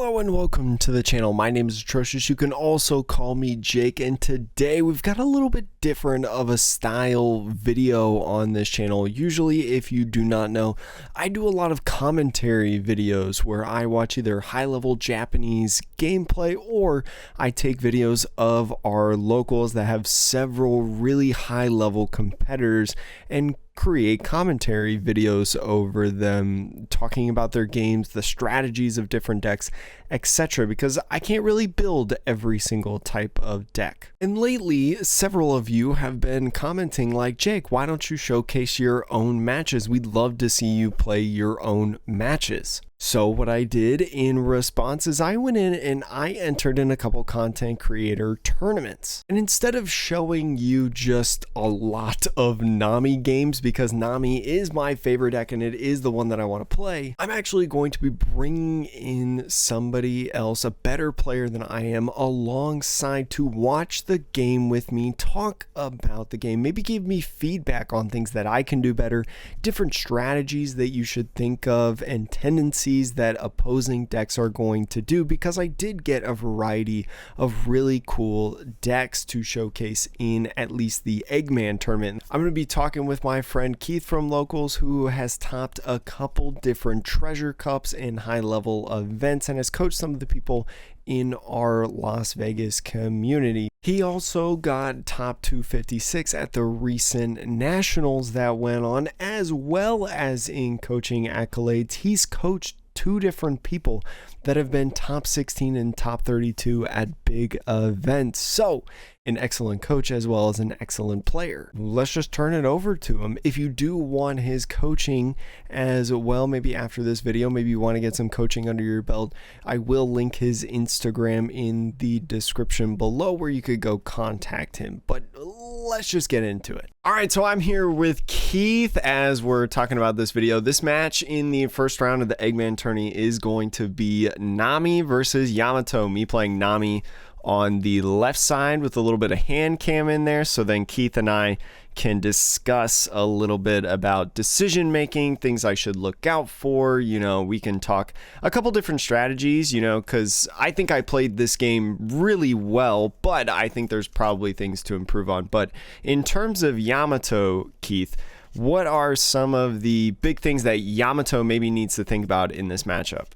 Hello and welcome to the channel. My name is Atrocious. You can also call me Jake, and today we've got a little bit different of a style video on this channel. Usually, if you do not know, I do a lot of commentary videos where I watch either high-level Japanese gameplay or I take videos of our locals that have several really high-level competitors and create commentary videos over them, talking about their games, the strategies of different decks, etc., because I can't really build every single type of deck. And lately, several of you have been commenting like, Jake, why don't you showcase your own matches? We'd love to see you play your own matches. So what I did in response is I went in and I entered in a couple content creator tournaments. And instead of showing you just a lot of Nami games, because Nami is my favorite deck and it is the one that I want to play, I'm actually going to be bringing in somebody else, a better player than I am, alongside to watch the game with me, talk about the game, maybe give me feedback on things that I can do better, different strategies that you should think of, and tendencies that opposing decks are going to do, because I did get a variety of really cool decks to showcase in at least the Eggman tournament. I'm going to be talking with my friend Keith from Locals, who has topped a couple different treasure cups and high level events and has coached some of the people in our Las Vegas community. He also got top 256 at the recent nationals that went on, as well as in coaching accolades. He's coached two different people that have been top 16 and top 32 at big events. So an excellent coach as well as an excellent player. Let's just turn it over to him. If you do want his coaching as well, maybe after this video, maybe you want to get some coaching under your belt, I will link his Instagram in the description below where you could go contact him. But let's just get into it. All right, so I'm here with Keith as we're talking about this video. This match in the first round of the Eggman tourney is going to be Nami versus Yamato. Me playing Nami on the left side with a little bit of hand cam in there, so then Keith and I can discuss a little bit about decision making, things I should look out for. You know, we can talk a couple different strategies, you know, because I think I played this game really well, but I think there's probably things to improve on. But in terms of Yamato, Keith, what are some of the big things that Yamato maybe needs to think about in this matchup?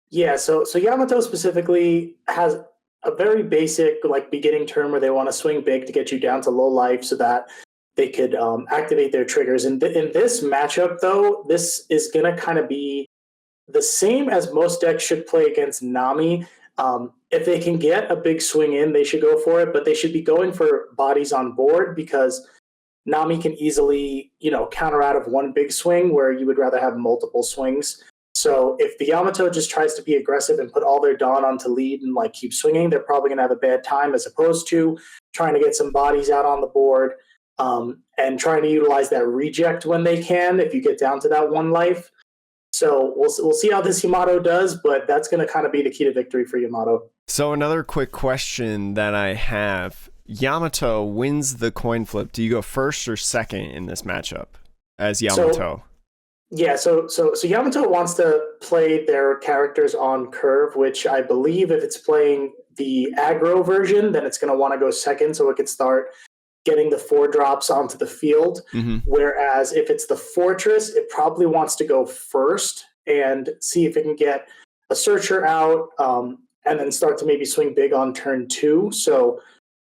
Yeah, so Yamato specifically has a very basic beginning turn where they want to swing big to get you down to low life so that they could activate their triggers. And in this matchup, though, this is going to kind of be the same as most decks should play against Nami. If they can get a big swing in, they should go for it, but they should be going for bodies on board, because Nami can easily, counter out of one big swing where you would rather have multiple swings. So if the Yamato just tries to be aggressive and put all their Dawn onto lead and keep swinging, they're probably going to have a bad time, as opposed to trying to get some bodies out on the board and trying to utilize that reject when they can, if you get down to that one life. So we'll see how this Yamato does, but that's going to kind of be the key to victory for Yamato. So another quick question that I have. Yamato wins the coin flip. Do you go first or second in this matchup as Yamato? So Yamato wants to play their characters on curve, which I believe if it's playing the aggro version, then it's going to want to go second so it could start getting the 4-drops onto the field. Mm-hmm. Whereas if it's the fortress, it probably wants to go first and see if it can get a searcher out and then start to maybe swing big on turn 2. So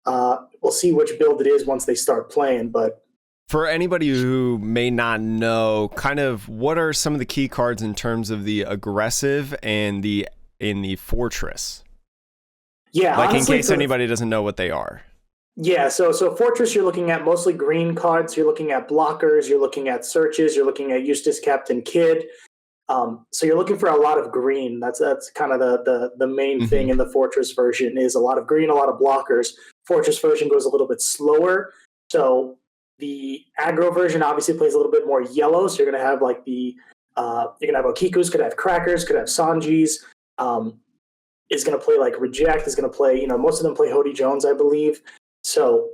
we'll see which build it is once they start playing, but for anybody who may not know, kind of what are some of the key cards in terms of the aggressive and in the fortress? Yeah, honestly, in case anybody doesn't know what they are. Yeah, so fortress, you're looking at mostly green cards. You're looking at blockers. You're looking at searches. You're looking at Eustace, Captain Kidd. So you're looking for a lot of green. That's kind of the main thing in the fortress version is a lot of green, a lot of blockers. Fortress version goes a little bit slower. So the aggro version obviously plays a little bit more yellow, so you're going to have you're going to have Okikus, could have Crackers, could have Sanjis, is going to play Reject, is going to play, most of them play Hody Jones, I believe. So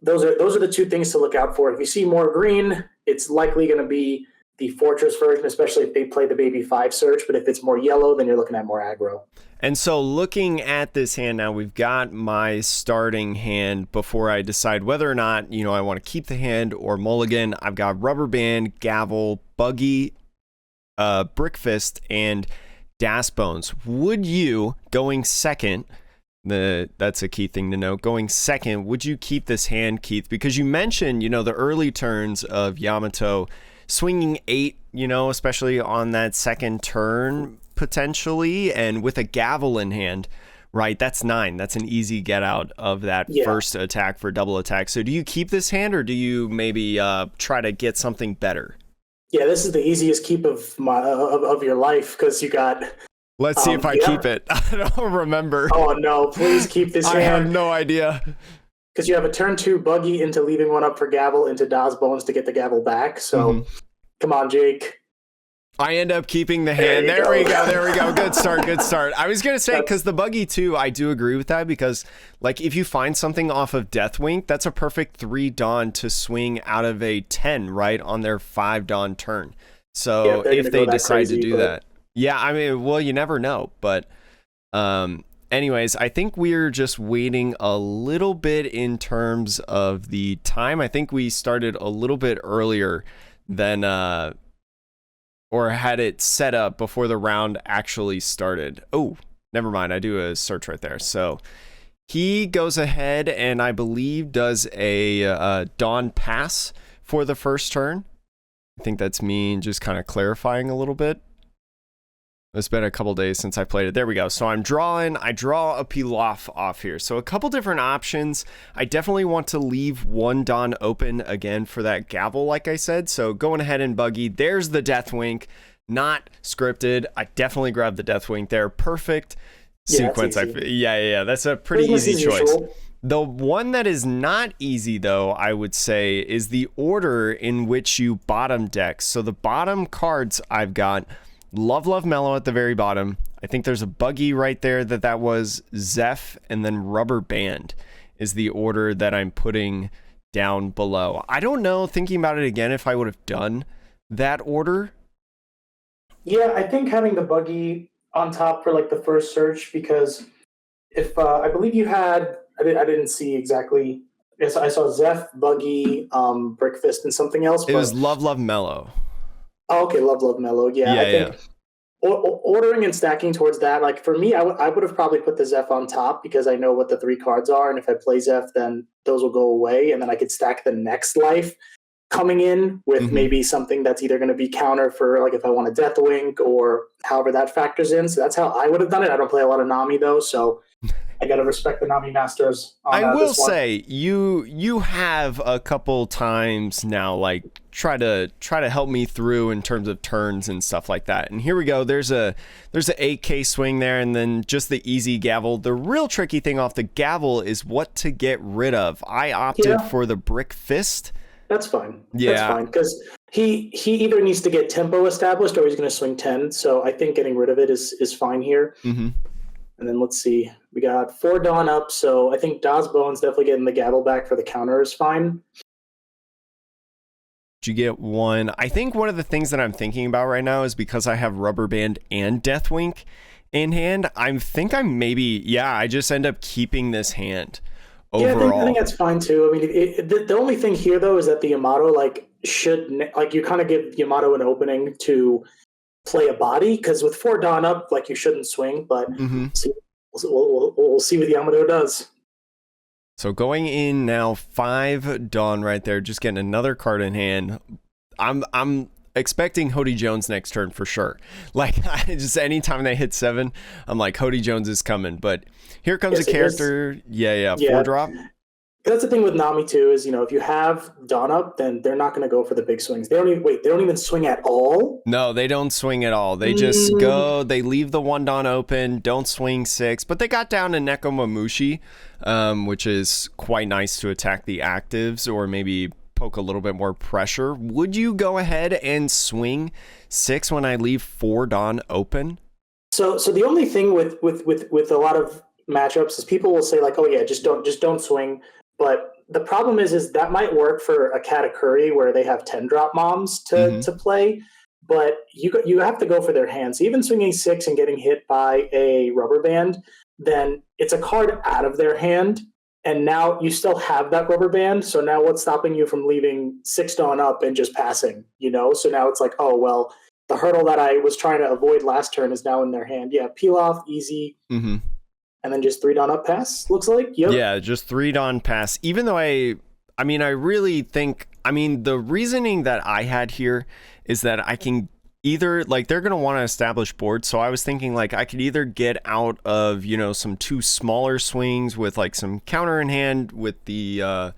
those are the two things to look out for. If you see more green, it's likely going to be the Fortress version, especially if they play the baby 5 search. But if it's more yellow, then you're looking at more aggro. And so looking at this hand now, we've got my starting hand before I decide whether or not, I want to keep the hand or mulligan. I've got Rubber Band, Gavel, Buggy, Brick Fist, and Das Bones. Would you, going second, that's a key thing to know, going second, would you keep this hand, Keith? Because you mentioned, the early turns of Yamato swinging 8, especially on that second turn, potentially, and with a Gavel in hand, right? That's 9. That's an easy get out of that first attack for double attack. So do you keep this hand, or do you maybe try to get something better? Yeah, this is the easiest keep of your life, because you got... Let's see if I keep it. I don't remember. Oh, no, please keep this hand. I have no idea. Because you have a turn 2 Buggy into leaving one up for Gavel into Das Bones to get the Gavel back. So, Come on, Jake. I end up keeping the hand. There we go. Good start. I was going to say, because the Buggy too, I do agree with that, because like if you find something off of Deathwink, that's a perfect 3 Dawn to swing out of a 10, right, on their 5 Dawn turn. So if they decide to do that. Yeah, I mean, well, you never know. But anyways, I think we're just waiting a little bit in terms of the time. I think we started a little bit earlier than... or had it set up before the round actually started. Oh, never mind. I do a search right there. So he goes ahead and I believe does a Dawn Pass for the first turn. I think that's me just kind of clarifying a little bit. It's been a couple days since I played it. There we go. So I draw a Pilaf off here. So a couple different options. I definitely want to leave 1 Dawn open again for that Gavel, like I said. So going ahead and Buggy. There's the Deathwink. Not scripted. I definitely grabbed the Deathwink there. Perfect sequence. Yeah. That's a pretty easy choice. Usual. The one that is not easy, though, I would say, is the order in which you bottom deck. So the bottom cards I've got... Love Mellow at the very bottom. I think there's a Buggy right there that was Zeph, and then Rubber Band is the order that I'm putting down below. I don't know, thinking about it again, if I would have done that order. Yeah, I think having the Buggy on top for like the first search, because if I believe you had, I didn't see exactly. Yes, I saw Zeph, Buggy, Brick Fist, and something else. It was Love Mellow. Oh, okay, Love Mellow. Yeah, I think ordering and stacking towards that, like for me, I would have probably put the Zeph on top, because I know what the 3 cards are, and if I play Zeph, then those will go away, and then I could stack the next life coming in with maybe something that's either going to be counter for, like, if I want a Deathwink or however that factors in. So that's how I would have done it. I don't play a lot of Nami, though, so I got to respect the Nami masters. I will say you have a couple times now, like, try to help me through in terms of turns and stuff like that. And here we go. There's a 8K swing there, and then just the easy Gavel. The real tricky thing off the Gavel is what to get rid of. I opted for the Brick Fist. That's fine. Yeah. That's fine, because he either needs to get tempo established or he's going to swing 10. So I think getting rid of it is fine here. And then let's see. We got 4 Dawn up, so I think Das Bones definitely getting the Gavel back for the counter is fine. Did you get 1? I think one of the things that I'm thinking about right now is because I have Rubber Band and Deathwink in hand, I just end up keeping this hand. Overall. Yeah, I think that's fine too. I mean, the only thing here though is that the Yamato you kind of give Yamato an opening to play a body, because with 4 Dawn up, like, you shouldn't swing. But we'll see what Yamato does. So going in now, 5 Dawn right there, just getting another card in hand. I'm expecting Hody Jones next turn for sure. Like, just anytime they hit 7, I'm like, Hody Jones is coming. But here comes a character. 4 drop. That's the thing with Nami too, is, if you have Dawn up, then they're not going to go for the big swings. They don't even swing at all. No, they don't swing at all. They just go, they leave the 1 Dawn open, don't swing 6, but they got down to Nekomamushi, which is quite nice to attack the actives or maybe poke a little bit more pressure. Would you go ahead and swing 6 when I leave 4 Dawn open? So the only thing with a lot of matchups is people will say, like, oh yeah, just don't swing. But the problem is that might work for a Katakuri where they have 10 drop moms to play, but you have to go for their hands. Even swinging 6 and getting hit by a rubber band, then it's a card out of their hand, and now you still have that rubber band. So now what's stopping you from leaving 6 Dawn up and just passing? So now it's like, oh well, the hurdle that I was trying to avoid last turn is now in their hand. Yeah, peel off, easy. And then just 3 Dawn up pass, looks like. Yep. Yeah, just 3 Dawn pass. Even though I really think, the reasoning that I had here is that I can either, like, they're going to want to establish boards. So I was thinking, like, I could either get out of, some 2 smaller swings with, like, some counter in hand with the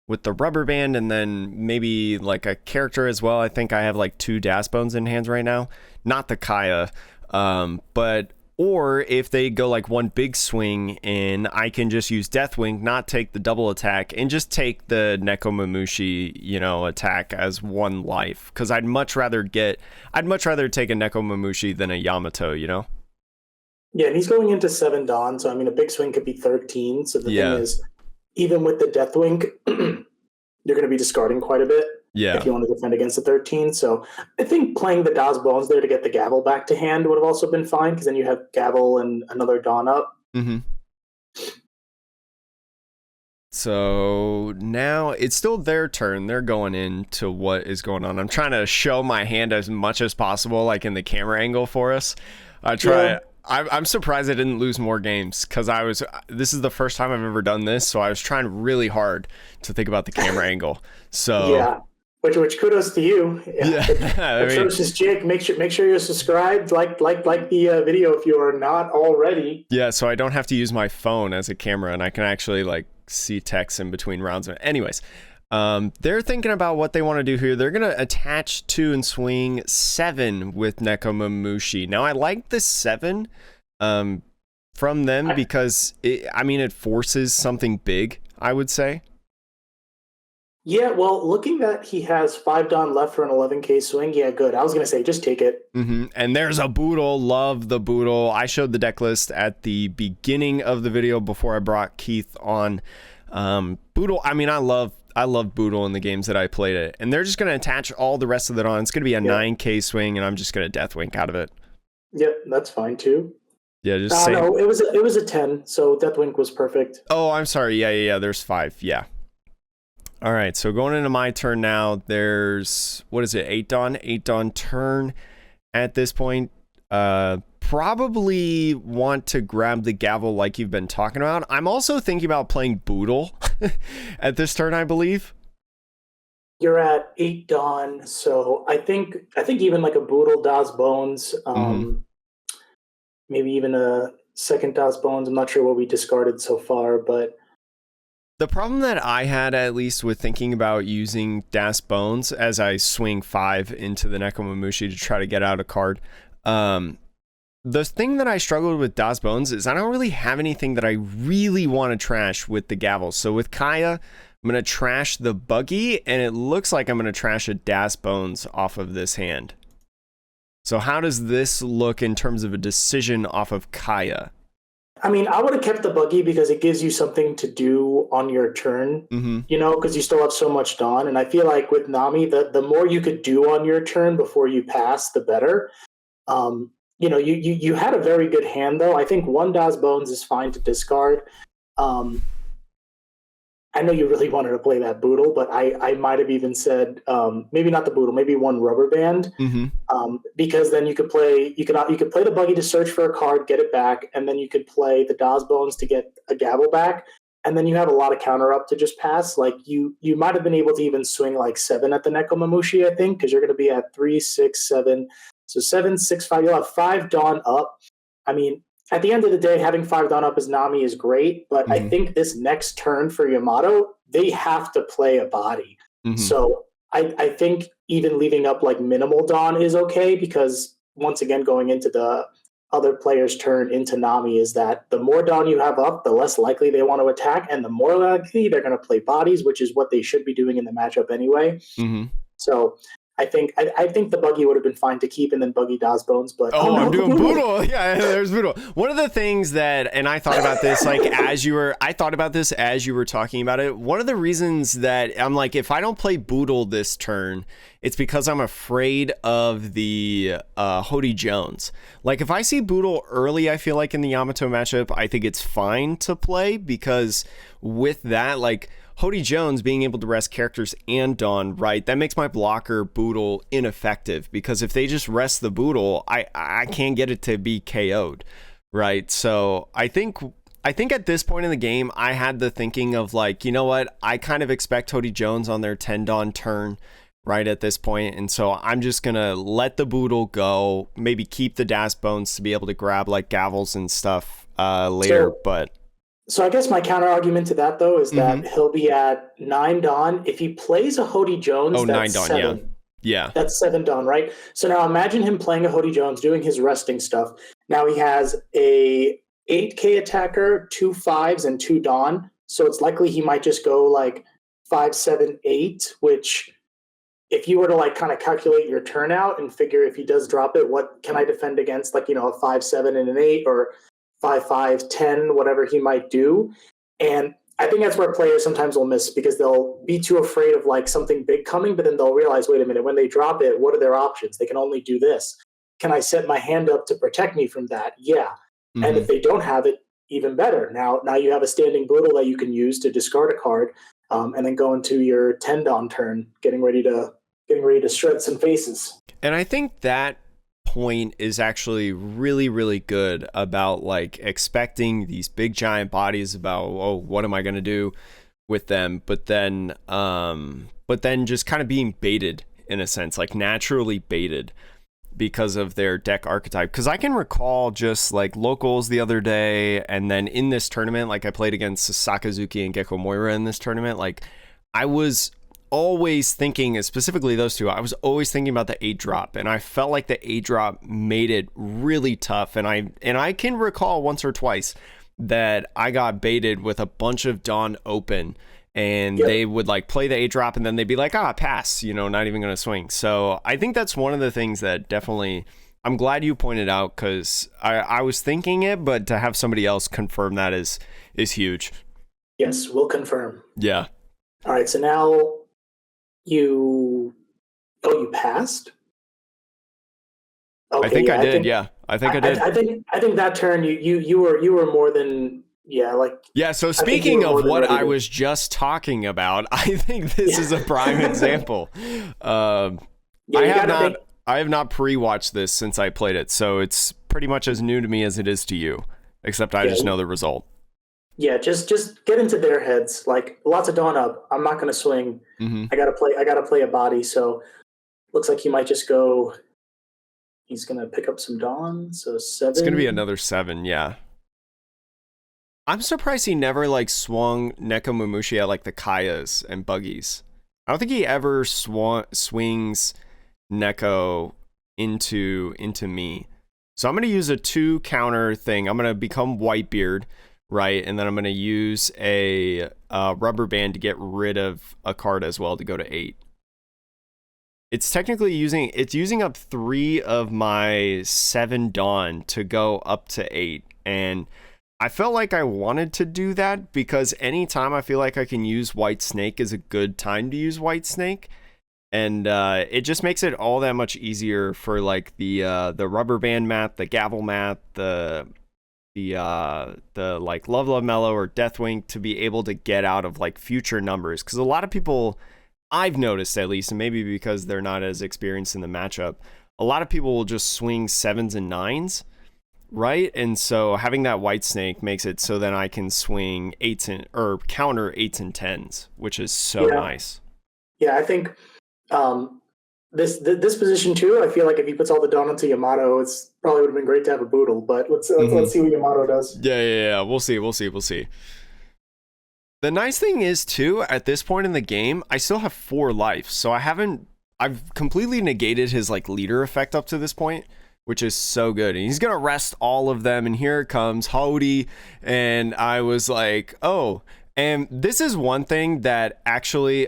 rubber band, and then maybe, like, a character as well. I think I have, like, 2 Das Bones in hands right now. Not the Kaya, but... Or if they go like 1 big swing and I can just use Deathwing, not take the double attack, and just take the Nekomamushi, attack as 1 life. Because I'd much rather take a Nekomamushi than a Yamato, Yeah, and he's going into 7 Dawn, so a big swing could be 13. So the thing is, even with the Deathwing, you're going to be discarding quite a bit. Yeah. If you want to defend against the 13. So I think playing the Das Bones there to get the Gavel back to hand would have also been fine, because then you have Gavel and another Dawn up. So now it's still their turn. They're going into what is going on. I'm trying to show my hand as much as possible, like in the camera angle for us. I'm surprised I didn't lose more games, because this is the first time I've ever done this, so I was trying really hard to think about the camera angle. So yeah. Which kudos to you. Atrocious Jake, make sure you're subscribed, like the video if you are not already. Yeah, so I don't have to use my phone as a camera, and I can actually like see text in between rounds. Anyways, they're thinking about what they want to do here. They're gonna attach 2 and swing 7 with Nekomamushi. Now I like the 7 from them because it forces something big, I would say. Yeah, well, looking that he has 5 Dawn left for an 11k swing, yeah, good. I was going to say, just take it. And there's a Boodle. Love the Boodle. I showed the deck list at the beginning of the video before I brought Keith on. Boodle, I love Boodle in the games that I played it. And they're just going to attach all the rest of it on. It's going to be a 9k swing, and I'm just going to Deathwink out of it. Yep, that's fine, too. Yeah, just say... No, it was a 10, so Deathwink was perfect. Oh, I'm sorry. Yeah, there's 5, yeah. All right, so going into my turn now, there's, 8 Dawn? 8 Dawn turn at this point. Probably want to grab the Gavel like you've been talking about. I'm also thinking about playing Boodle at this turn, I believe. You're at 8 Dawn, so I think even like a Boodle Das Bones, maybe even a second Das Bones. I'm not sure what we discarded so far, but... The problem that I had, at least, with thinking about using Das Bones as I swing 5 into the Nekomamushi to try to get out a card, the thing that I struggled with Das Bones is I don't really have anything that I really want to trash with the Gavel. So with Kaya, I'm going to trash the Buggy, and it looks like I'm going to trash a Das Bones off of this hand. So how does this look in terms of a decision off of Kaya? I would have kept the Buggy because it gives you something to do on your turn, because you still have so much Dawn. And I feel like with Nami, the more you could do on your turn before you pass, the better. You had a very good hand, though. I think 1 Das Bones is fine to discard. I know you really wanted to play that Boodle, but I might have even said maybe not the Boodle, maybe 1 rubber band, because then you could play the Buggy to search for a card, get it back, and then you could play the Das Bones to get a Gavel back, and then you have a lot of counter up to just pass. Like you might have been able to even swing like 7 at the Nekomamushi, I think, because you're going to be at 3, 6, 7, so 7, 6, 5. You'll have 5 Dawn up. At the end of the day, having 5 Dawn up as Nami is great, but I think this next turn for Yamato, they have to play a body. So I think even leaving up like minimal Dawn is okay, because once again, going into the other player's turn into Nami is that the more Dawn you have up, the less likely they want to attack, and the more likely they're going to play bodies, which is what they should be doing in the matchup anyway. So I think the buggy would have been fine to keep, and then buggy Daw's bones. But Oh, no, I'm the doing boodle. boodle. Yeah, there's boodle. One of the things that, and I thought about this like I thought about this as you were talking about it. One of the reasons that I'm like, if I don't play boodle this turn, it's because I'm afraid of the Hody Jones. Like if I see boodle early, I feel like in the Yamato matchup, I think it's fine to play because with that, like Hody Jones being able to rest characters and Dawn, right? That makes my blocker Boodle ineffective because if they just rest the Boodle, I can't get it to be KO'd, right? So I think at this point in the game, I had the thinking of like, you know what? I kind of expect Hody Jones on their 10 Dawn turn right at this point, and so I'm just gonna let the Boodle go, maybe keep the Das Bones to be able to grab like Gavels and stuff later, but... So I guess my counter argument to that though is that he'll be at 9 Dawn. If he plays a Hody Jones, Oh, 9 that's Dawn, 7. Yeah. That's 7 Dawn, right? So now imagine him playing a Hody Jones, doing his resting stuff. Now he has a 8K attacker, 2 5s, and 2 Dawn. So it's likely he might just go like 5, 7, 8, which if you were to like kind of calculate your turnout and figure if he does drop it, what can I defend against? Like, you know, a 5, 7, and an 8, or 5, 5, 10, whatever he might do. And I think that's where players sometimes will miss because they'll be too afraid of like something big coming, but then they'll realize, wait a minute, when they drop it, what are their options? They can only do this. Can I set my hand up to protect me from that? Yeah. And if they don't have it, even better. Now you have a standing Boodle that you can use to discard a card, and then go into your 10 Dawn turn, getting ready to shred some faces. And I think that point is actually really, really good about like expecting these big giant bodies about, oh, what am I going to do with them? But then just kind of being baited in a sense, like naturally baited because of their deck archetype. Because I can recall just like locals the other day, and then in this tournament, like I played against Sakazuki and Gecko Moira in this tournament, like I was always thinking, specifically those two, I was always thinking about the 8 drop, and I felt like the 8 drop made it really tough. And I can recall once or twice that I got baited with a bunch of Dawn open, and they would like play the 8 drop, and then they'd be like, pass, you know, not even gonna swing. So I think that's one of the things that definitely, I'm glad you pointed out, because I was thinking it, but to have somebody else confirm that is huge. Yes, we'll confirm. Yeah. All right, so now you passed? Okay, I think I did. I think I did. I think that turn you were more than So speaking of what I was just talking about, I think this is a prime example. I have not pre-watched this since I played it, so it's pretty much as new to me as it is to you, except I just know the result. Yeah, just get into their heads. Like, lots of Dawn up. I'm not going to swing. I gotta play a body. So looks like he might just go. He's gonna pick up some Dawn. So 7. It's gonna be another 7. Yeah. I'm surprised he never like swung Neko Mamushi at like the Kayas and buggies. I don't think he ever swings Neko into me. So I'm gonna use a 2 counter thing. I'm gonna become Whitebeard. Right, and then I'm going to use a rubber band to get rid of a card as well to go to 8. It's technically using up 3 of my 7 Dawn to go up to 8, and I felt like I wanted to do that because anytime I feel like I can use White Snake is a good time to use White Snake, and it just makes it all that much easier for like the rubber band math, the gavel math, the like Love Mellow or Deathwing to be able to get out of like future numbers, because a lot of people, I've noticed at least, and maybe because they're not as experienced in the matchup, a lot of people will just swing 7s and 9s, right? And so having that White Snake makes it so then I can swing 8s or counter 8s and 10s, which is so nice. Yeah, I think this position too, I feel like if he puts all the Dawn into Yamato, it's probably would have been great to have a Boodle, but let's see what Yamato does. Yeah. We'll see. The nice thing is too, at this point in the game, I still have 4 life, so I've completely negated his like leader effect up to this point, which is so good. And he's gonna rest all of them, and here it comes Hody, and I was like, oh, and this is one thing that actually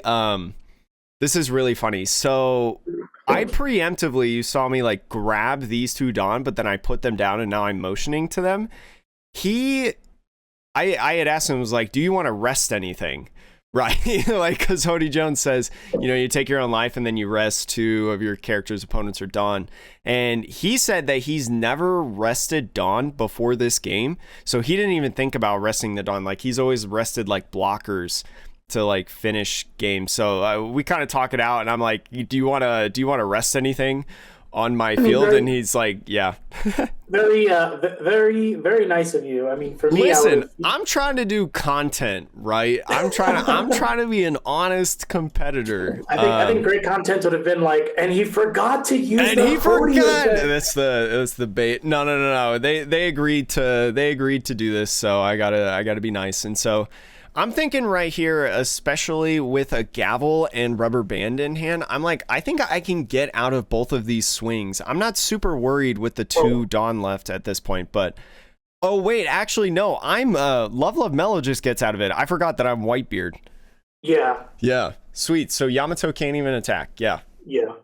This is really funny. So I preemptively, you saw me like grab these two Dawn, but then I put them down and now I'm motioning to them. I had asked him, was like, do you want to rest anything? Right? Like, because Hody Jones says, you take your own life and then you rest two of your character's opponents are Dawn. And he said that he's never rested Dawn before this game. So he didn't even think about resting the Dawn. Like, he's always rested like blockers to like finish games. So we kind of talk it out and I'm like, do you want to rest anything on my field? And he's like, yeah. Very, very nice of you. I mean, for me, listen, I'm trying to do content, right? I'm trying to be an honest competitor. I think great content would have been like, and he forgot to use. And he forgot. That's the bait. No. They agreed to do this, so I gotta be nice. And so I'm thinking right here, especially with a gavel and rubber band in hand, I'm like, I think I can get out of both of these swings. I'm not super worried with the two Dawn left at this point, but oh wait, actually no, I'm Love Mellow just gets out of it. I forgot that I'm Whitebeard. Yeah. Sweet. So Yamato can't even attack. Yeah.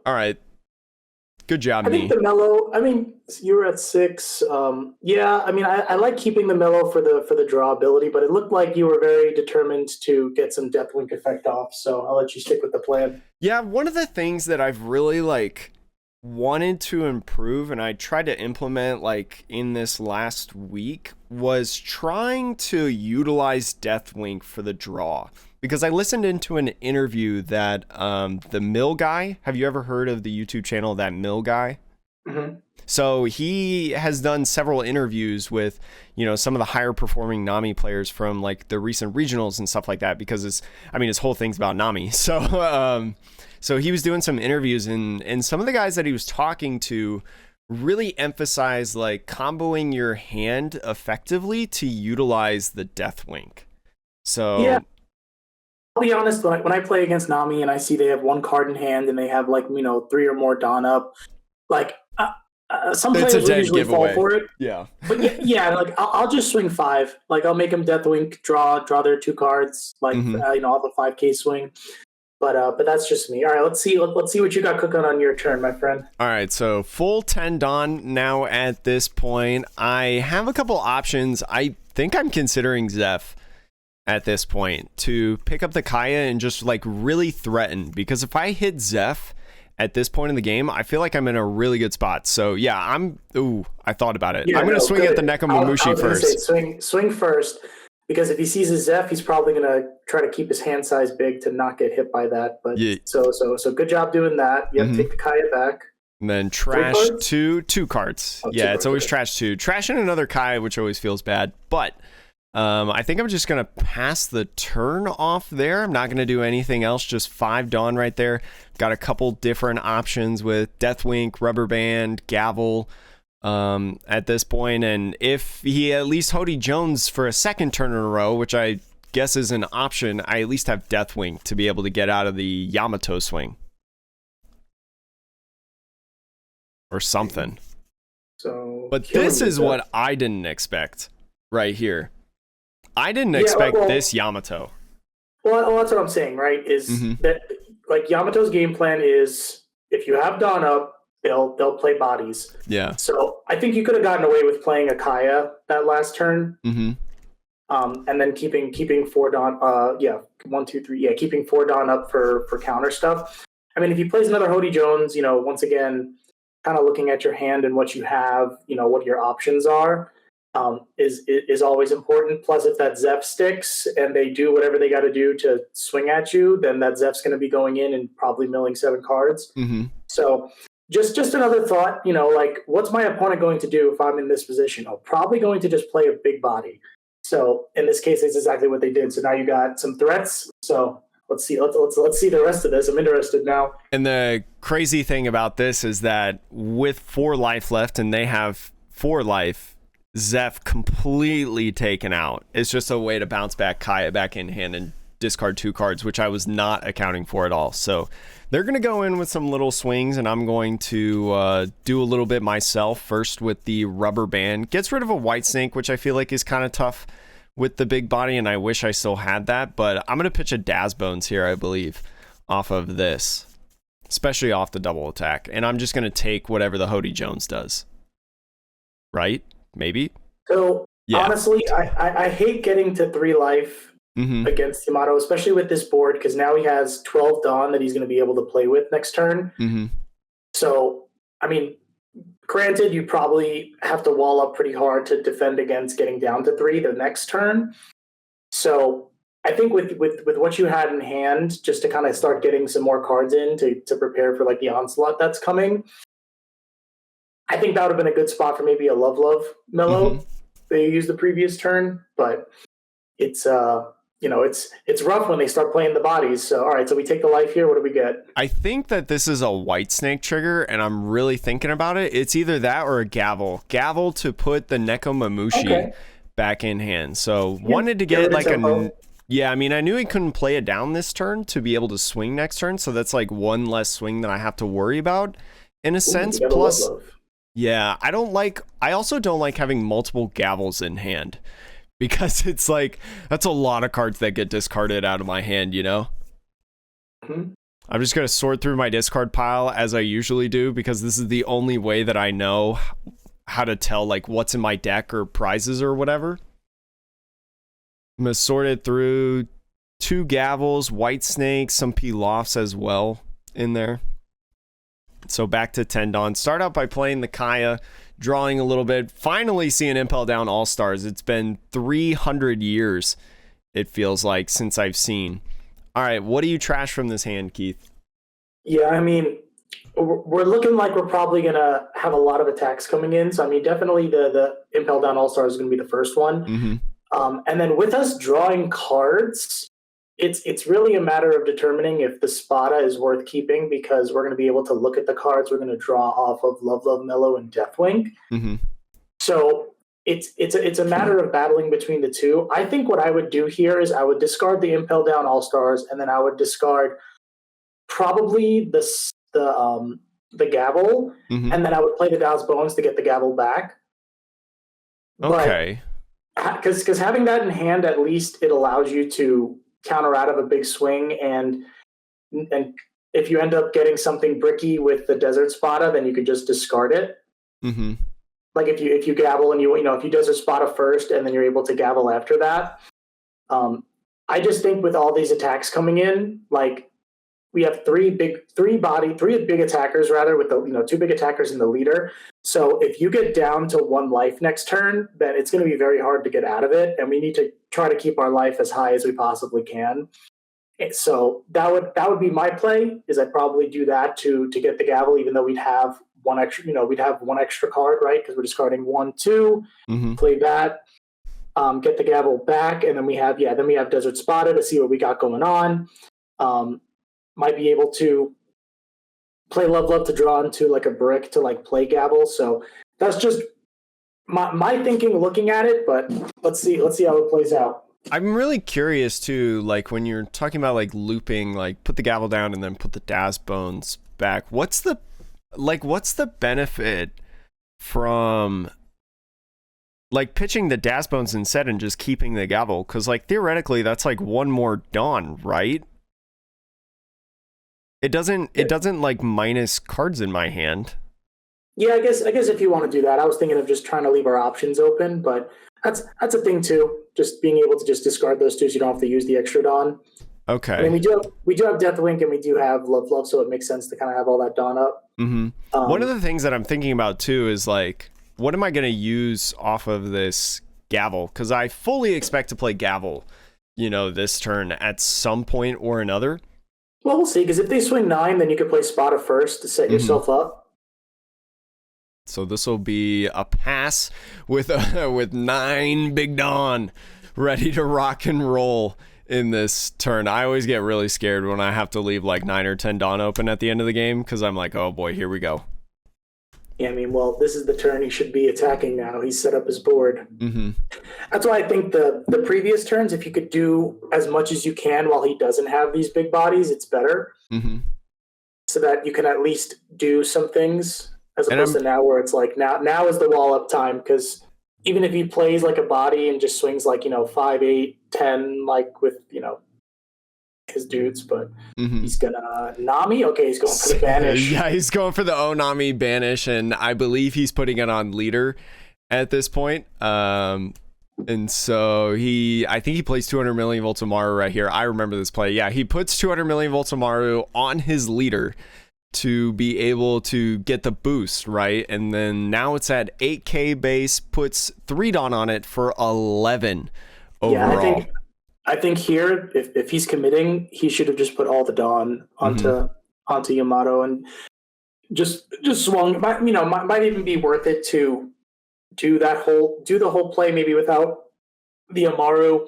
All right. Good job, I think the mellow. I mean, you were at 6. Yeah, I mean, I like keeping the mellow for the draw ability, but it looked like you were very determined to get some Deathwink effect off. So I'll let you stick with the plan. Yeah, one of the things that I've really like wanted to improve, and I tried to implement like in this last week, was trying to utilize Deathwink for the draw. Because I listened into an interview that the Mill Guy, have you ever heard of the YouTube channel That Mill Guy? Mm-hmm. So he has done several interviews with, some of the higher performing Nami players from like the recent regionals and stuff like that, because his whole thing's about Nami. So so he was doing some interviews and some of the guys that he was talking to really emphasize like comboing your hand effectively to utilize the Deathwink. So yeah. I'll be honest, when I play against Nami and I see they have one card in hand and they have 3 or more Dawn up, like some players will usually fall for it. Yeah. But yeah, like I'll just swing 5. Like I'll make them Deathwink, draw their 2 cards, like I'll have a 5k swing. But that's just me. All right, let's see what you got cooking on your turn, my friend. All right, so full 10 Dawn now at this point. I have a couple options. I think I'm considering Zeph at this point to pick up the Kaya and just like really threaten, because if I hit Zeph at this point in the game, I feel like I'm in a really good spot. So yeah, I thought about it. I'm gonna swing at the Nekomamushi first. Swing first, because if he sees a Zeph, he's probably gonna try to keep his hand size big to not get hit by that. But yeah. So good job doing that. You have to take the Kaya back. And then trash two cards. Yeah, it's always trash 2. Trashing another Kaya, which always feels bad, but I think I'm just going to pass the turn off there. I'm not going to do anything else, just 5 Dawn right there. Got a couple different options with Deathwink, Rubber Band, Gavel at this point. And if he at least Hody Jones for a second turn in a row, which I guess is an option, I at least have Deathwink to be able to get out of the Yamato swing. Or something. But this is what I didn't expect right here. I didn't expect this Yamato. Well, that's what I'm saying, right? Is that like Yamato's game plan is if you have Dawn up, they'll play bodies. Yeah. So I think you could have gotten away with playing a Kaya that last turn. Mm-hmm. And then keeping 4 Dawn. 1, 2, 3. Yeah, keeping 4 Dawn up for counter stuff. I mean, if he plays another Hody Jones, once again, kind of looking at your hand and what you have, what your options are. Is always important. Plus, if that Zeph sticks and they do whatever they got to do to swing at you, then that Zeph's going to be going in and probably milling 7 cards. Mm-hmm. So just another thought, like what's my opponent going to do if I'm in this position? I'm probably going to just play a big body. So in this case, it's exactly what they did. So now you got some threats. So let's see the rest of this. I'm interested now. And the crazy thing about this is that with 4 life left and they have 4 life, Zeph completely taken out. It's just a way to bounce back Kaya back in hand and discard 2 cards, which I was not accounting for at all. So they're going to go in with some little swings, and I'm going to do a little bit myself. First with the Rubber Band. Gets rid of a White Snake, which I feel like is kind of tough with the big body, and I wish I still had that. But I'm going to pitch a Daz Bones here, I believe, off of this, especially off the double attack. And I'm just going to take whatever the Hody Jones does. Right? Maybe? So, yeah. Honestly, I hate getting to 3 life against Yamato, especially with this board, because now he has 12 Dawn that he's going to be able to play with next turn. So, I mean, granted, you probably have to wall up pretty hard to defend against getting down to 3 the next turn. So I think with what you had in hand, just to kind of start getting some more cards in to prepare for like the onslaught that's coming, I think that would have been a good spot for maybe a Love Mellow they used the previous turn. But it's it's rough when they start playing the bodies. So all right, so we take the life here. What do we get? I think that this is a White Snake trigger, and I'm really thinking about it. It's either that or a Gavel to put the Nekomamushi back in hand. So wanted to get like a I mean, I knew he couldn't play it down this turn to be able to swing next turn, so that's like one less swing that I have to worry about in a sense. Plus I also don't like having multiple Gavels in hand, because it's like that's a lot of cards that get discarded out of my hand, you know? I'm just going to sort through my discard pile as I usually do, because this is the only way that I know how to tell like what's in my deck or prizes or whatever. I'm going to sort it through 2 Gavels, White Snakes, some Pilafs as well in there. So back to Tendon. Start out by playing the Kaya, drawing a little bit. Finally seeing Impel Down All-Stars. It's been 300 years, it feels like, since I've seen. All right, what do you trash from this hand, Keith? Yeah, I mean, we're looking like we're probably going to have a lot of attacks coming in. So, I mean, definitely the Impel Down All-Stars is going to be the first one. And then with us drawing cards, it's really a matter of determining if the Spada is worth keeping, because we're going to be able to look at the cards we're going to draw off of Love Mellow and Deathwing. So it's a matter of battling between the two. I think what I would do here is I would discard the Impel Down All-Stars, and then I would discard probably the Gavel, and then I would play the Dow's Bones to get the Gavel back. Okay. Because having that in hand, at least it allows you to counter out of a big swing, and if you end up getting something bricky with the Desert Spada, then you could just discard it. Like if you Gavel and if you Desert Spada first and then you're able to Gavel after that. I just think with all these attacks coming in, like we have three big attackers rather, with the 2 big attackers in the leader. So if you get down to 1 life next turn, then it's going to be very hard to get out of it, and we need to try to keep our life as high as we possibly can. So that would be my play. Is I'd probably do that to get the Gavel, even though we'd have one extra. We'd have 1 extra card, right? Because we're discarding 1, 2. Play that. Get the Gavel back, and then we have Desert Spada to see what we got going on. Might be able to play Love to draw into like a brick to like play Gavel. So that's just my thinking looking at it, but let's see how it plays out. I'm really curious too, like when you're talking about like looping, like put the Gavel down and then put the Daz Bones back. What's the benefit from like pitching the Daz Bones instead and just keeping the Gavel? Because like theoretically that's like 1 more Dawn, right? It doesn't like minus cards in my hand. Yeah, I guess if you want to do that, I was thinking of just trying to leave our options open, but that's a thing too. Just being able to just discard those 2 so you don't have to use the extra Dawn. Okay. I mean, we do have Deathwink and we do have Love, so it makes sense to kind of have all that Dawn up. One of the things that I'm thinking about too is like, what am I going to use off of this Gavel? Because I fully expect to play Gavel, this turn at some point or another. Well, we'll see, because if they swing 9, then you could play Spada first to set yourself up. So this will be a pass with 9 Big Dawn ready to rock and roll in this turn. I always get really scared when I have to leave like 9 or 10 Dawn open at the end of the game, because I'm like, oh boy, here we go. Yeah, I mean, well, this is the turn he should be attacking now. He's set up his board. That's why I think the previous turns, if you could do as much as you can while he doesn't have these big bodies, it's better. So that you can at least do some things, as opposed to now where it's like now is the wall up time, because even if he plays like a body and just swings like 5, 8, 10, like with his dudes, but Mm-hmm. he's gonna Nami. Okay, he's going for the banish. Yeah, he's going for the Onami banish, and I believe he's putting it on leader at this point. And so I think he plays 200 million Voltamaru right here. I remember this play. Yeah, he puts 200 million Voltamaru on his leader to be able to get the boost, right? And then now it's at 8k base, puts 3 Dawn on it for 11 overall. Yeah, I think here, if he's committing, he should have just put all the Dawn onto Yamato and just swung. Might even be worth it to do the whole play maybe without the Amaru.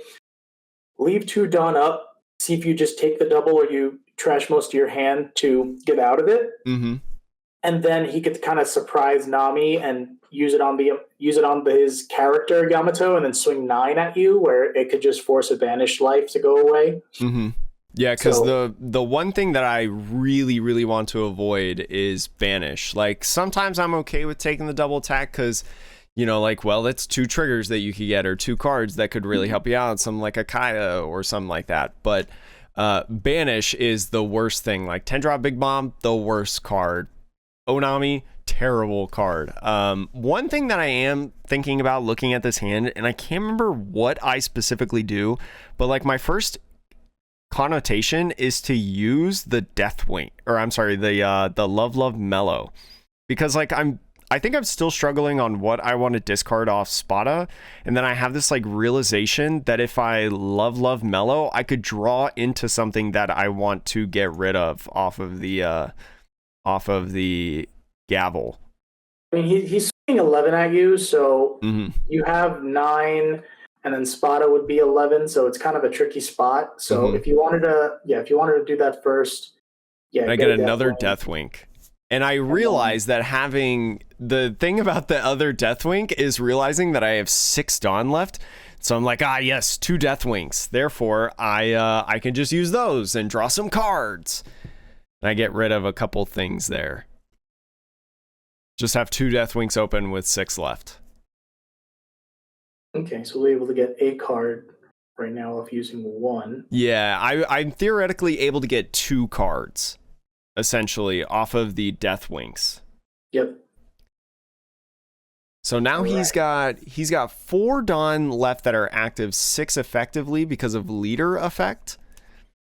Leave 2 Dawn up. See if you just take the double or you trash most of your hand to get out of it. Mm-hmm. And then he could kind of surprise Nami and use it on his character Yamato, and then swing 9 at you, where it could just force a banished life to go away. Mm-hmm. Yeah, because the one thing that I really, really want to avoid is banish. Like, sometimes I'm okay with taking the double attack because, you know, like, well, that's 2 triggers that you could get, or 2 cards that could really help you out, something like a Kaya or something like that. But banish is the worst thing. Like 10-drop Big Bomb, the worst card. Onami, terrible card. One thing that I am thinking about looking at this hand, and I can't remember what I specifically do, but like my first connotation is to use the Deathwing, or I'm sorry, the Love Mellow, because like I think I'm still struggling on what I want to discard off Spada, and then I have this like realization that if I Love Mellow, I could draw into something that I want to get rid of off of the gavel. I mean, he's swinging 11 at you, so you have 9, and then Spada would be 11, so it's kind of a tricky spot. So if you wanted to do that first, I get another Deathwing. And I realize that having the thing about the other Deathwing is realizing that I have 6 Dawn left. So I'm like, yes, 2 Deathwings. Therefore, I can just use those and draw some cards. And I get rid of a couple things there. Just have 2 Deathwings open with 6 left. Okay, so we're able to get a card right now of using 1. Yeah, I'm theoretically able to get 2 cards, essentially, off of the Deathwings. Yep. So now he's got 4 Dawn left that are active, 6 effectively because of leader effect.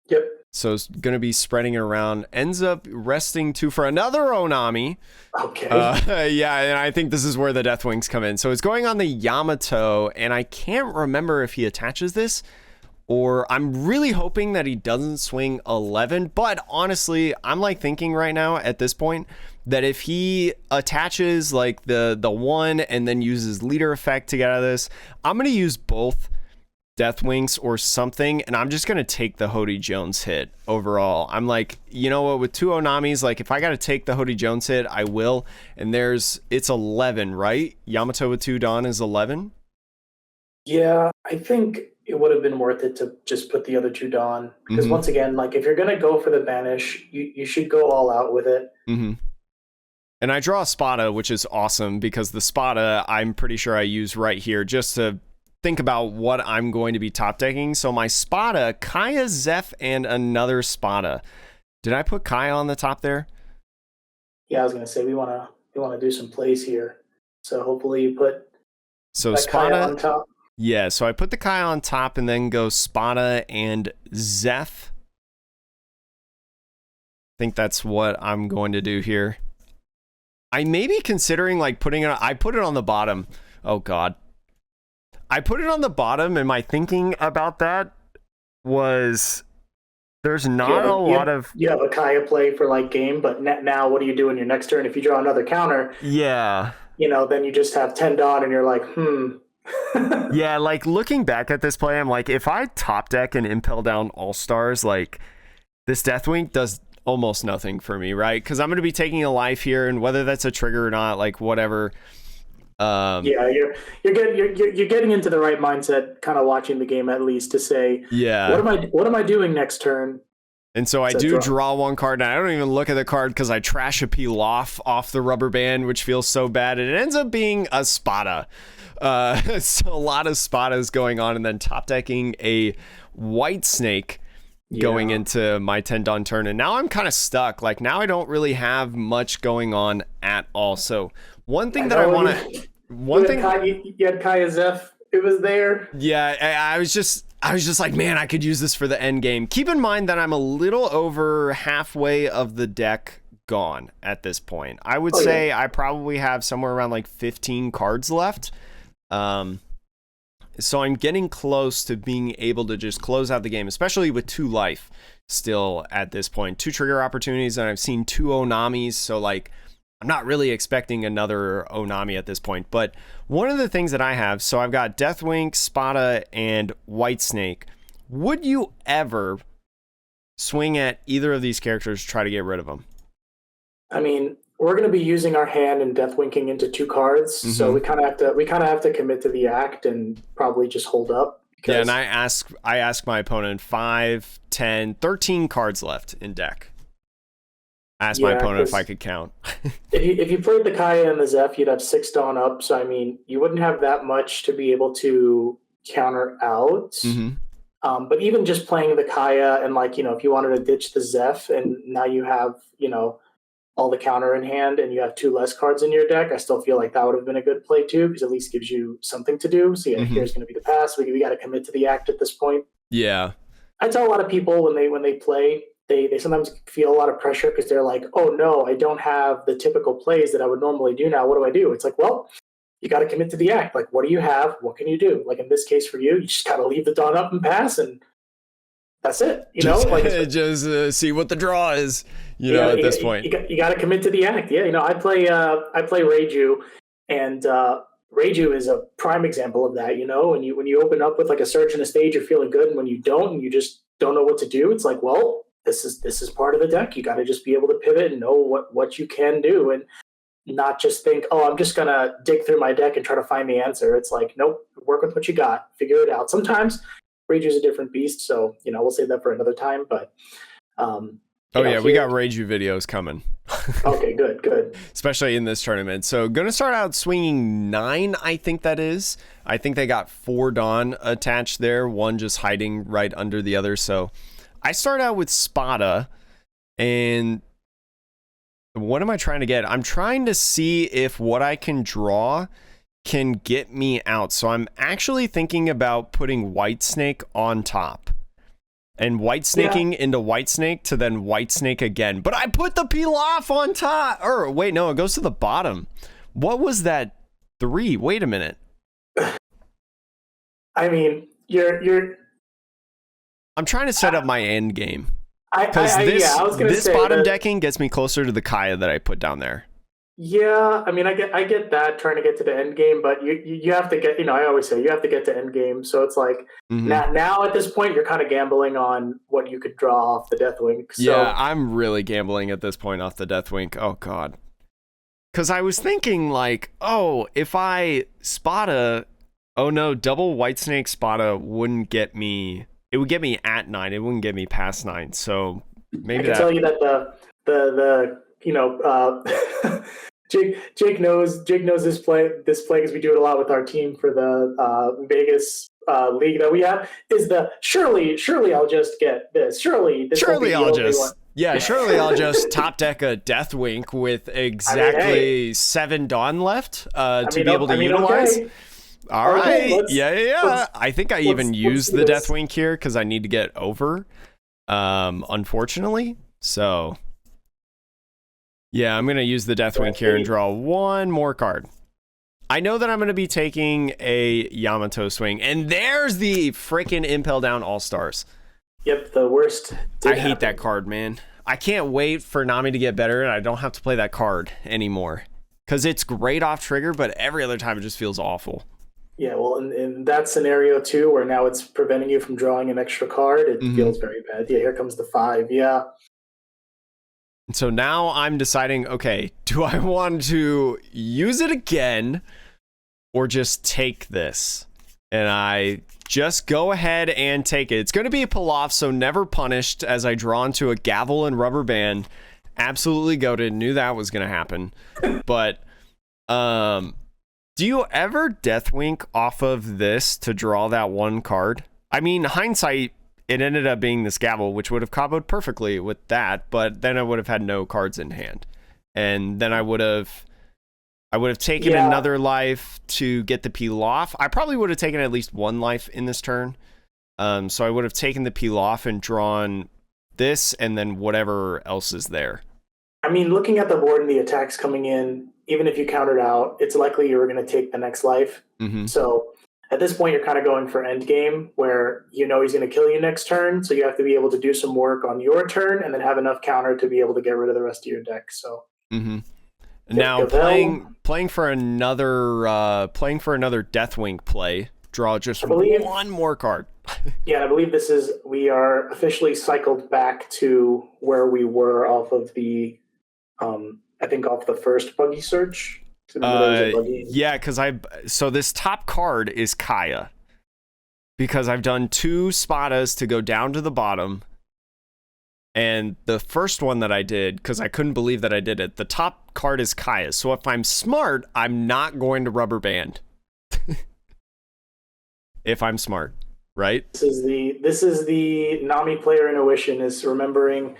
Yep. So it's going to be spreading it around. Ends up resting 2 for another Onami. Okay. Yeah, and I think this is where the Deathwings come in. So it's going on the Yamato, and I can't remember if he attaches this, or I'm really hoping that he doesn't swing 11. But honestly, I'm like thinking right now at this point that if he attaches like the 1 and then uses leader effect to get out of this, I'm going to use both Deathwings or something, and I'm just gonna take the Hody Jones hit overall. I'm like, you know what, with 2 Onamis, like if I gotta take the Hody Jones hit, I will. And it's 11, right? Yamato with 2 Dawn is 11. Yeah, I think it would have been worth it to just put the other 2 Dawn, because once again, like if you're gonna go for the banish, you should go all out with it. And I draw a Spada, which is awesome, because the Spada I'm pretty sure I use right here just to think about what I'm going to be top decking. So my Spada, Kaya, Zeph, and another Spada. Did I put Kaya on the top there? Yeah, I was gonna say we wanna do some plays here. So hopefully you put Spada Kaya on top. Yeah, so I put the Kaya on top and then go Spada and Zeph. I think that's what I'm going to do here. I may be considering like putting it. I put it on the bottom. Oh God. I put it on the bottom, and my thinking about that was there's not a lot of... You have a Kaya play for like game, but now what do you do in your next turn? If you draw another counter, yeah, then you just have 10 Dawn, and you're like, Yeah, like looking back at this play, I'm like, if I top deck and impel down All-Stars, like this Deathwing does almost nothing for me, right? Because I'm going to be taking a life here, and whether that's a trigger or not, like whatever... yeah, you're getting into the right mindset, kind of watching the game at least to say, what am I doing next turn? And so I do draw 1 card, and I don't even look at the card because I trash a peel off the rubber band, which feels so bad. And it ends up being a Spada. So a lot of Spadas going on, and then top decking a White Snake going Yeah. into my 10 Dawn turn, and now I'm kind of stuck. Like, now I don't really have much going on at all. So one thing that I want to, one thing, You had Kaya Zeph. It was there. yeah, I was just like, man, I could use this for the end game. Keep in mind that I'm a little over halfway of the deck gone at this point. I would say I probably have somewhere around like 15 cards left. So I'm getting close to being able to just close out the game, especially with 2 life still at this point. 2 trigger opportunities, and I've seen 2 Onamis, so like I'm not really expecting another Onami at this point. But one of the things that I have, so I've got Deathwing, Spada, and Whitesnake. Would you ever swing at either of these characters to try to get rid of them? I mean, we're going to be using our hand and death winking into 2 cards, so we kind of have to commit to the act and probably just hold up. Yeah, and I ask my opponent 5, 10, 13 cards left in deck. Ask my opponent if I could count. if you played the Kaya and the Zeph, you'd have 6 Dawn up. So I mean, you wouldn't have that much to be able to counter out. But even just playing the Kaya and like, if you wanted to ditch the Zeph and now you have, all the counter in hand and you have 2 less cards in your deck, I still feel like that would have been a good play too, because at least gives you something to do. So yeah, here's going to be the pass. We got to commit to the act at this point. Yeah. I tell a lot of people when they play, they sometimes feel a lot of pressure because they're like, oh no, I don't have the typical plays that I would normally do now. What do I do? It's like, well, you got to commit to the act. Like, what do you have? What can you do? Like in this case for you, you just got to leave the Dawn up and pass, and that's it. Just see what the draw is. At this point, you got to commit to the act. Yeah, I play Reiju, and Reiju is a prime example of that. When you open up with like a search and a stage, you're feeling good, and when you don't, and you just don't know what to do, it's like, well, this is part of the deck. You got to just be able to pivot and know what you can do, and not just think, oh, I'm just gonna dig through my deck and try to find the answer. It's like, nope, work with what you got, figure it out. Sometimes Reiju is a different beast, so we'll save that for another time. But we got Reiju videos coming. Okay, good. Especially in this tournament. So gonna start out swinging 9, I think that is. I think they got 4 Dawn attached there, one just hiding right under the other. So I start out with Spada, and what am I trying to get? I'm trying to see if what I can draw can get me out. So I'm actually thinking about putting Whitesnake on top and Whitesnaking into Whitesnake to then Whitesnake again. But I put the Pilaf on top. Or wait, no, it goes to the bottom. What was that 3? Wait a minute. I mean, I'm trying to set up my end game. Because this bottom decking gets me closer to the Kaya that I put down there. Yeah, I mean, I get that, trying to get to the end game, but you have to get, I always say you have to get to end game. So it's like now at this point, you're kind of gambling on what you could draw off the Deathwing. So, yeah, I'm really gambling at this point off the Deathwing. Oh God, because I was thinking like, oh, if I Spada, oh no, double Whitesnake Spada wouldn't get me. It would get me at 9. It wouldn't get me past 9. So maybe I can tell you that the Jake knows this play because we do it a lot with our team for the Vegas league that we have. Is the surely I'll just get this. Surely I'll just top deck a Deathwink with exactly 7 Dawn left to be able to utilize. Okay. All right. Yeah. I think I even used the Deathwink here because I need to get over, unfortunately. So, yeah, I'm going to use the Deathwink here and draw 1 more card. I know that I'm going to be taking a Yamato swing, and there's the freaking Impel Down All-Stars. Yep, the worst. I hate that card, man. I can't wait for Nami to get better, and I don't have to play that card anymore. Because it's great off trigger, but every other time it just feels awful. Yeah, well, in that scenario too, where now it's preventing you from drawing an extra card, it feels very bad. Yeah, here comes the 5. Yeah. So now I'm deciding, okay, do I want to use it again or just take this? And I just go ahead and take it. It's going to be a pull-off, so never punished as I draw into a gavel and rubber band. Absolutely goated. Knew that was going to happen. But, do you ever Deathwink off of this to draw that 1 card? I mean, hindsight, it ended up being this gavel, which would have comboed perfectly with that, but then I would have had no cards in hand. And then I would have taken another life to get the peel off. I probably would have taken at least one life in this turn. So I would have taken the peel off and drawn this and then whatever else is there. I mean, looking at the board and the attacks coming in, even if you countered out, it's likely you were going to take the next life. Mm-hmm. So at this point, you're kind of going for end game where you know he's going to kill you next turn. So you have to be able to do some work on your turn and then have enough counter to be able to get rid of the rest of your deck. So now playing for another Deathwing play, draw just one more card. Yeah, I believe we are officially cycled back to where we were off of the I think off the first buggy search. Yeah, so this top card is Kaya. Because I've done 2 Spadas to go down to the bottom. And the first one that I did, because I couldn't believe that I did it, the top card is Kaya. So if I'm smart, I'm not going to rubber band. If I'm smart, right? This is the Nami player intuition, is remembering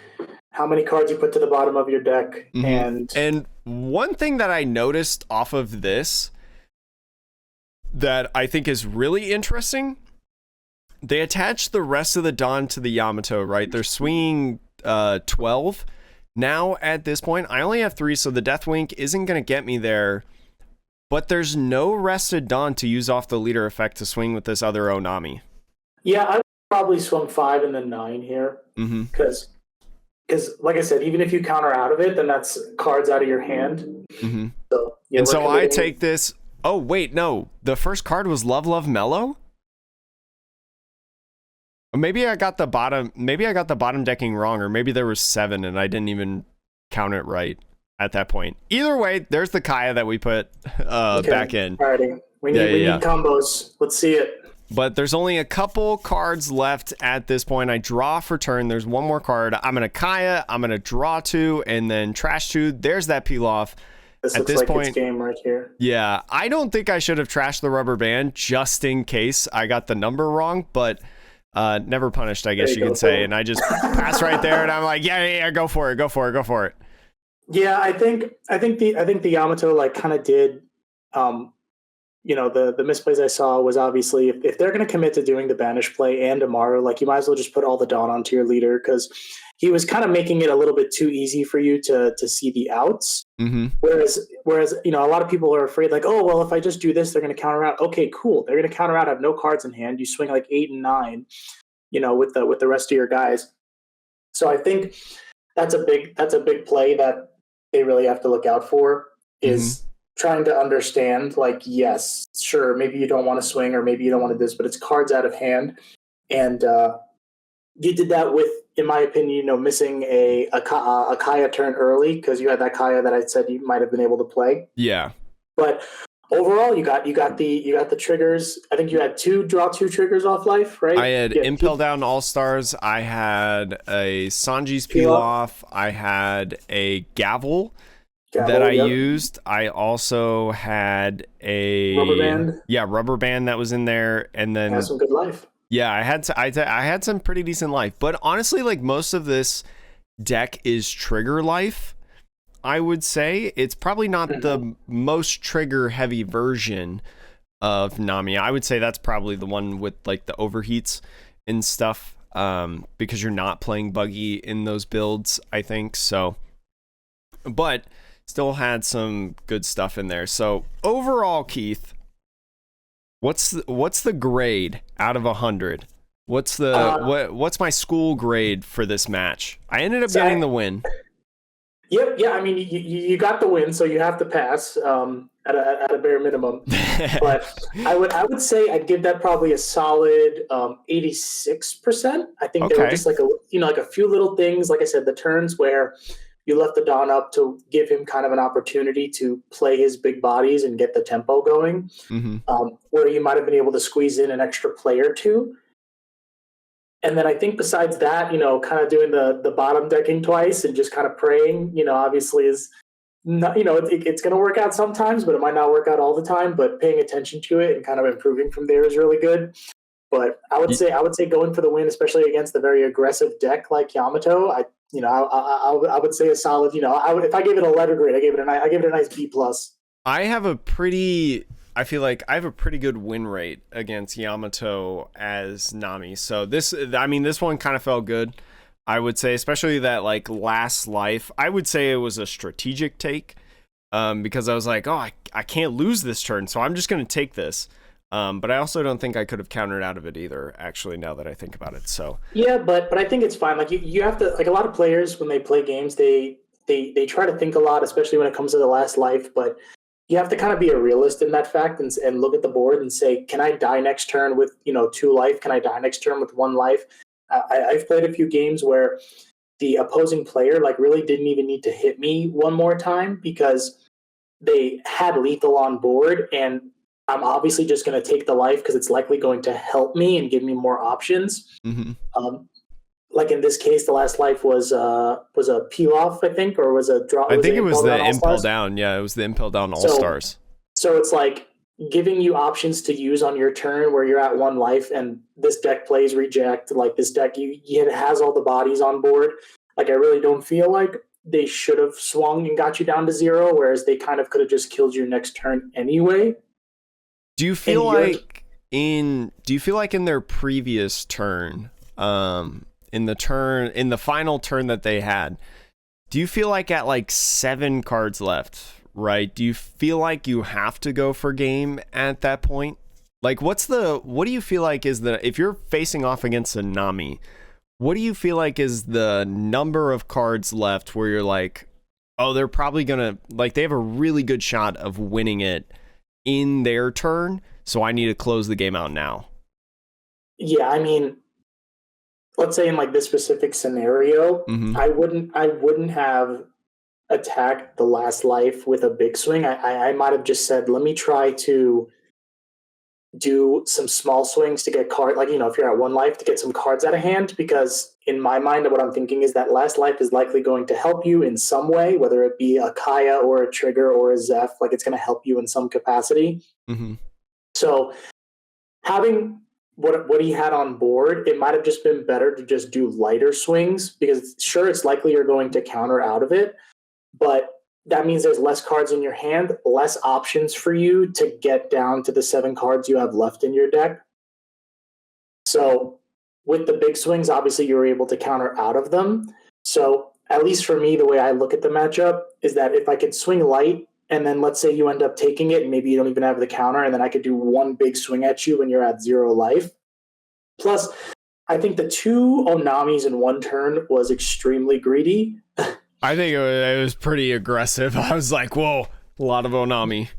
how many cards you put to the bottom of your deck. And one thing that I noticed off of this that I think is really interesting, they attach the rest of the Dawn to the Yamato, right? They're swinging 12. Now, at this point, I only have 3, so the Deathwing isn't going to get me there. But there's no rested Dawn to use off the leader effect to swing with this other Onami. Yeah, I would probably swing 5 and then 9 here. Because, like I said, even if you counter out of it, then that's cards out of your hand. So I take this. Oh, wait, no. The first card was Love, Love, Mellow? Maybe I got the bottom decking wrong, or maybe there was 7 and I didn't even count it right at that point. Either way, there's the Kaya that we put back in. Alrighty. We need combos. Let's see it. But there's only a couple cards left at this point. I draw for turn. There's one more card. I'm going to Kaya. I'm going to draw 2 and then trash 2. There's that peel off. This looks like it's game right here. Yeah, I don't think I should have trashed the rubber band just in case I got the number wrong, but never punished, I guess you can say. And I just pass right there, and I'm like, yeah, go for it. Yeah, I think the Yamato like kind of did. The misplays I saw was obviously if they're going to commit to doing the banish play and Amaru, like you might as well just put all the Dawn onto your leader, because he was kind of making it a little bit too easy for you to see the outs. Whereas a lot of people are afraid, like, oh well, if I just do this, they're going to counter out. Okay, cool, they're going to counter out. Have no cards in hand. You swing like 8 and 9, with the rest of your guys. So I think that's a big play that they really have to look out for, is trying to understand, like, yes, sure, maybe you don't want to swing or maybe you don't want to this, but it's cards out of hand. And you did that with, in my opinion, missing a Kaya turn early, because you had that Kaya that I said you might have been able to play. Yeah. But overall, you got the triggers. I think you had draw 2 triggers off life, right? I had Impel Down All-Stars. I had a Sanji's Peel Off. I had a Gavel that I used. I also had a rubber band. Yeah, rubber band that was in there, and then had some good life. Yeah, I had some pretty decent life, but honestly, like, most of this deck is trigger life. I would say it's probably not the most trigger heavy version of Nami. I would say that's probably the one with like the overheats and stuff, because you're not playing buggy in those builds, I think so. But still had some good stuff in there. So overall, Keith, what's the grade out of 100? What's what's my school grade for this match? I ended up getting the win. Yep. Yeah. I mean, you got the win, so you have to pass at a bare minimum. But I would say I'd give that probably a solid 86%. I think there were just like a few little things. Like I said, the turns where you left the Dawn up to give him kind of an opportunity to play his big bodies and get the tempo going, where you might have been able to squeeze in an extra play or 2. And then I think besides that, kind of doing the bottom decking twice and just kind of praying, obviously is not, it's going to work out sometimes, but it might not work out all the time. But paying attention to it and kind of improving from there is really good. But I would say going for the win, especially against the very aggressive deck like Yamato. I would say a solid. If I gave it a letter grade, I give it a nice B plus. I feel like I have a pretty good win rate against Yamato as Nami. So this one kind of felt good. I would say, especially that like last life, I would say it was a strategic take, because I was like, oh, I can't lose this turn, so I'm just going to take this. But I also don't think I could have countered out of it either, actually, now that I think about it. So yeah, but I think it's fine. Like you have to, like, a lot of players when they play games, they try to think a lot, especially when it comes to the last life. But you have to kind of be a realist in that fact and look at the board and say, can I die next turn with 2 life? Can I die next turn with 1 life? I've played a few games where the opposing player like really didn't even need to hit me one more time because they had lethal on board, and I'm obviously just going to take the life because it's likely going to help me and give me more options. Like in this case, the last life was a peel off, I think, or was a draw. I think it was the Impel Down. Yeah, it was the Impel Down All Stars. So it's like giving you options to use on your turn where you're at 1 life, and this deck plays reject. Like this deck, it has all the bodies on board. Like I really don't feel like they should have swung and got you down to 0, whereas they kind of could have just killed your next turn anyway. Do you feel like in their previous turn, in the final turn that they had, do you feel like at like 7 cards left, right? Do you feel like you have to go for game at that point? Like what do you feel like is if you're facing off against a Nami, what do you feel like is the number of cards left where you're like, oh, they're probably gonna, like, they have a really good shot of winning it in their turn, so I need to close the game out now? Yeah, I mean, let's say in like this specific scenario, I wouldn't have attacked the last life with a big swing. I might have just said, let me try to do some small swings to get card, like, if you're at 1 life, to get some cards out of hand, because in my mind, what I'm thinking is that last life is likely going to help you in some way, whether it be a Kaya or a Trigger or a Zeph, like it's going to help you in some capacity. So having what he had on board, it might have just been better to just do lighter swings, because sure, it's likely you're going to counter out of it, but that means there's less cards in your hand, less options for you to get down to the 7 cards you have left in your deck. So with the big swings, obviously you're able to counter out of them. So at least for me, the way I look at the matchup is that if I could swing light, and then let's say you end up taking it and maybe you don't even have the counter, and then I could do 1 big swing at you when you're at 0 life. Plus, I think the 2 Onamis in 1 turn was extremely greedy. I think it was pretty aggressive. I was like, whoa, a lot of Onami.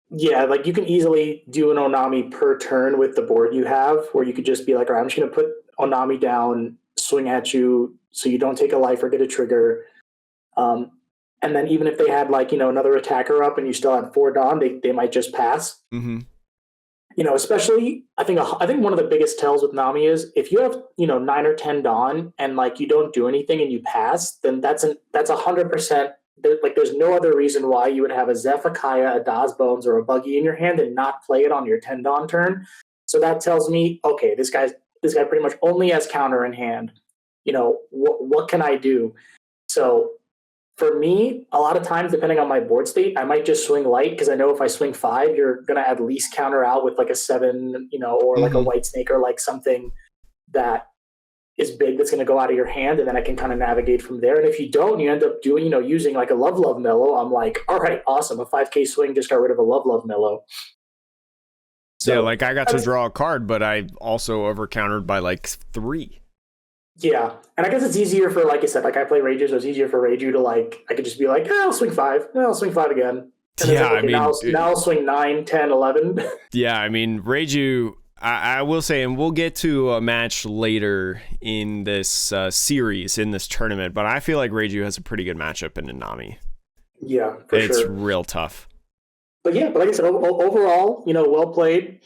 Yeah, like you can easily do an Onami per turn with the board you have, where you could just be like, all right, I'm just going to put Onami down, swing at you so you don't take a life or get a trigger. And then even if they had like, another attacker up and you still had 4 Dawn, they might just pass. Especially, I think one of the biggest tells with Nami is if you have 9 or 10 Dawn and like you don't do anything and you pass, then that's 100%. There's no other reason why you would have a Zephakaya, a Das Bones, or a Buggy in your hand and not play it on your 10 Dawn turn. So that tells me, okay, this guy pretty much only has counter in hand. What can I do? So for me, a lot of times, depending on my board state, I might just swing light, because I know if I swing 5, you're going to at least counter out with like a 7, or like a White Snake, or like something that is big that's going to go out of your hand, and then I can kind of navigate from there. And if you don't, you end up doing, using like a Love Mellow. I'm like, all right, awesome. A 5K swing just got rid of a Love Mellow. So, yeah, like I got to draw a card, but I also over-countered by like 3. Yeah, and I guess it's easier for, like I said, like I play Raiju, so it's easier for Raiju to like, I could just be like, I'll swing 5, I'll swing 5 again. And yeah, like, okay, I mean, now I'll swing 9, 10, 11. Yeah, I mean, Raiju, I will say, and we'll get to a match later in this series, in this tournament, but I feel like Raiju has a pretty good matchup in Nami. Yeah, for sure. It's real tough. But yeah, but like I said, overall, well played.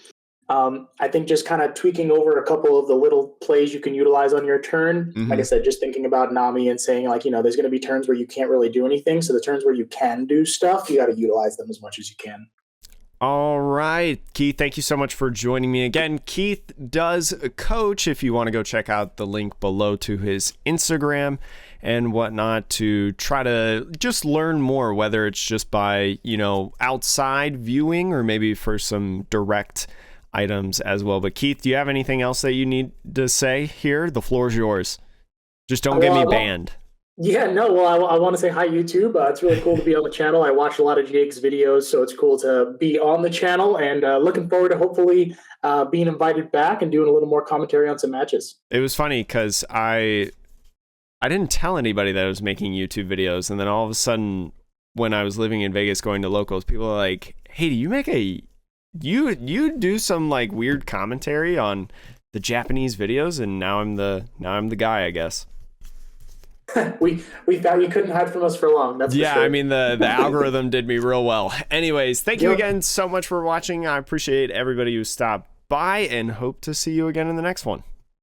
I think just kind of tweaking over a couple of the little plays you can utilize on your turn. Like I said, just thinking about Nami and saying like, there's going to be turns where you can't really do anything. So the turns where you can do stuff, you got to utilize them as much as you can. All right, Keith, thank you so much for joining me again. Keith does coach, if you want to go check out the link below to his Instagram and whatnot to try to just learn more, whether it's just by, outside viewing or maybe for some direct items as well. But Keith, do you have anything else that you need to say here? The floor is yours. Just don't get me banned. Yeah, no, well, I want to say hi, YouTube. It's really cool to be on the channel. I watch a lot of Jake's videos, so it's cool to be on the channel, and looking forward to hopefully being invited back and doing a little more commentary on some matches. It was funny because I didn't tell anybody that I was making YouTube videos, and then all of a sudden, when I was living in Vegas going to locals, people are like, hey, do you make you do some like weird commentary on the Japanese videos? And now I'm the guy, I guess. we thought you couldn't hide from us for long. That's yeah, for sure. I mean the algorithm did me real well. Anyways, thank you again so much for watching. I appreciate everybody who stopped by and hope to see you again in the next one.